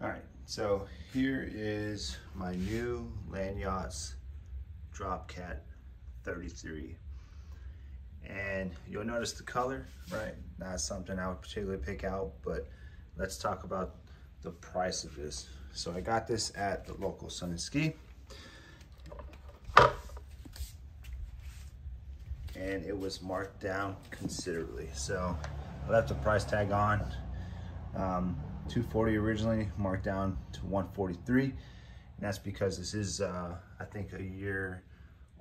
All right, so here is my new Landyachtz Dropcat 33. And you'll notice the color, right? Not something I would particularly pick out, but let's talk about the price of this. So I got this at the local Sun and Ski. And it was marked down considerably. So I left the price tag on. $240 originally, marked down to $143. And that's because this is, I think, a year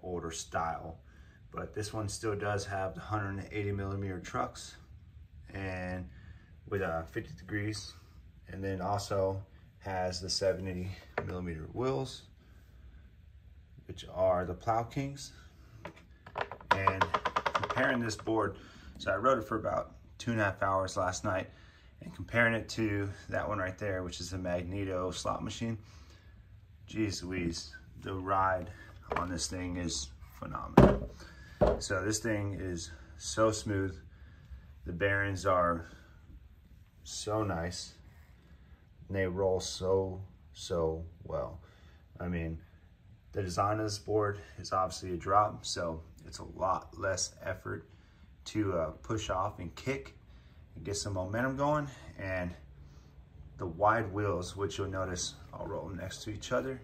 older style. But this one still does have the 180 millimeter trucks and with 50 degrees. And then also has the 70 millimeter wheels, which are the Plow Kings. And comparing this board, so I rode it for about 2.5 hours last night, and comparing it to that one right there, which is a Magneto slot machine, geez Louise, the ride on this thing is phenomenal. So this thing is so smooth. The bearings are so nice. And they roll so well. I mean, the design of this board is obviously a drop, so it's a lot less effort to push off and kick and get some momentum going. And the wide wheels, which you'll notice, I'll roll them next to each other.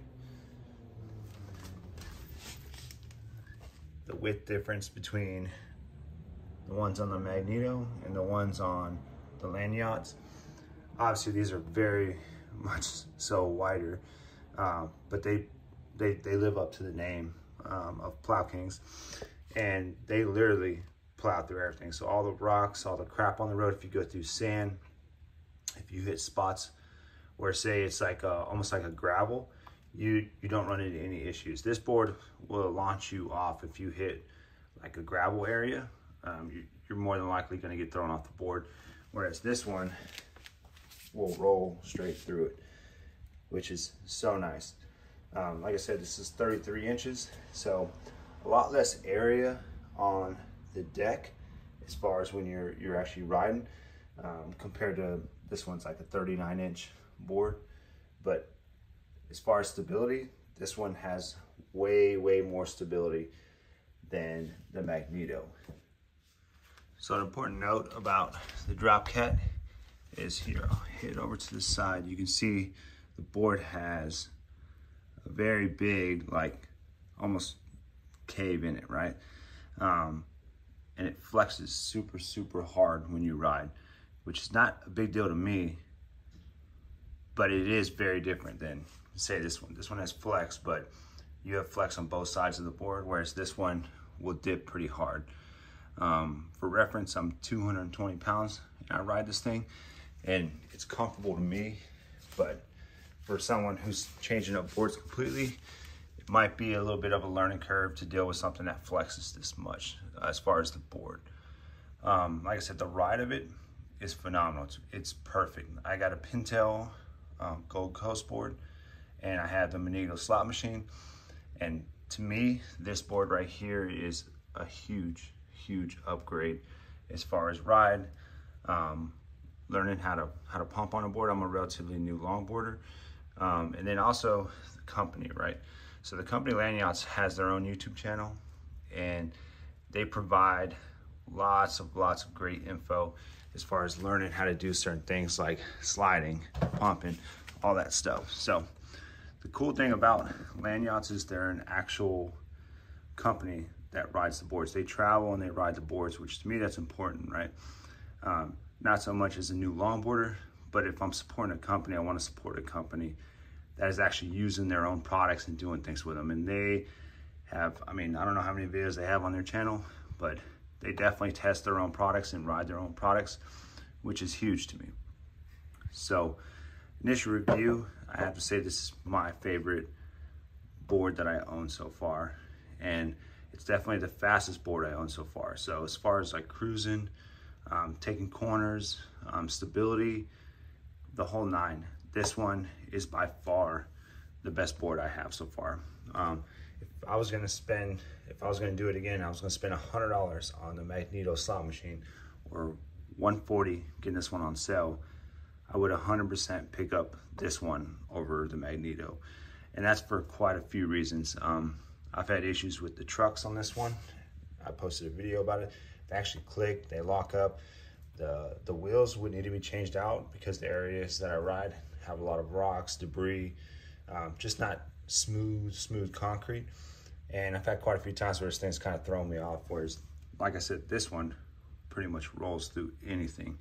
The width difference between the ones on the Magneto and the ones on the Landyachtz. Obviously, these are very much so wider, but they live up to the name of Plow Kings, and they literally plow through everything. So all the rocks, all the crap on the road, if you go through sand, if you hit spots where, say, it's like almost like a gravel, you don't run into any issues. This board will launch you off if you hit like a gravel area. You're more than likely going to get thrown off the board, whereas this one will roll straight through it, which is so nice. Like I said, this is 33 inches, so a lot less area on the deck as far as when you're actually riding, compared to this one's like a 39-inch board. But as far as stability, this one has way more stability than the Magneto. So an important note about the Dropcat is here. I'll hit over to the side. You can see the board has a very big, like almost cave in it, right? And it flexes super hard when you ride, which is not a big deal to me, but it is very different than, say, this one. This one has flex, but you have flex on both sides of the board, whereas this one will dip pretty hard. For reference, I'm 220 pounds and I ride this thing, and it's comfortable to me, but for someone who's changing up boards completely, it might be a little bit of a learning curve to deal with something that flexes this much as far as the board. Like I said, the ride of it is phenomenal. It's perfect. I got a Pintail Gold Coast board, and I have the Magneto slot machine, and to me, this board right here is a huge upgrade as far as ride. Learning how to pump on a board. I'm a relatively new longboarder. And then also the company, right? So the company Landyachtz has their own YouTube channel, and they provide lots of great info as far as learning how to do certain things like sliding, pumping, all that stuff. So the cool thing about Landyachtz is they're an actual company that rides the boards. They travel and they ride the boards, which to me, that's important, right? Not so much as a new longboarder, but if I'm supporting a company, I want to support a company that is actually using their own products and doing things with them. And they have, I mean, I don't know how many videos they have on their channel, but they definitely test their own products and ride their own products, which is huge to me. So initial review, I have to say this is my favorite board that I own so far. And it's definitely the fastest board I own so far. So as far as like cruising, taking corners, stability, the whole nine, this one is by far the best board I have so far. If I was gonna do it again, I was gonna spend $100 on the Magneto slot machine, or $140 getting this one on sale. I would 100% pick up this one over the Magneto. And that's for quite a few reasons. I've had issues with the trucks on this one. I posted a video about it. They actually click, they lock up. The wheels would need to be changed out because the areas that I ride have a lot of rocks, debris, just not smooth concrete. And I've had quite a few times where this thing's kind of thrown me off, whereas, like I said, this one pretty much rolls through anything.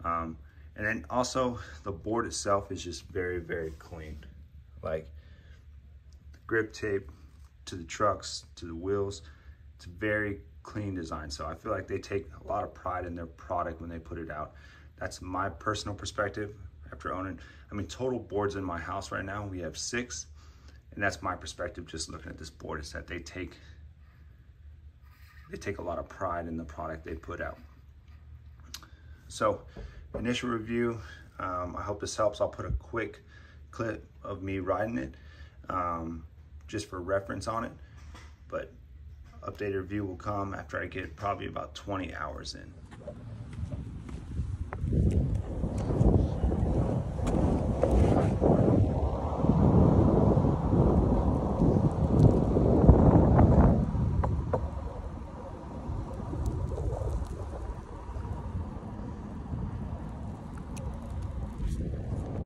And then also the board itself is just very, very clean. Like the grip tape to the trucks, to the wheels, it's very clean design. So I feel like they take a lot of pride in their product when they put it out. That's my personal perspective after owning, I mean, total boards in my house right now, we have 6. And that's my perspective just looking at this board, is that they take a lot of pride in the product they put out. So initial review, I hope this helps. I'll put a quick clip of me riding it just for reference on it, but updated review will come after I get probably about 20 hours in.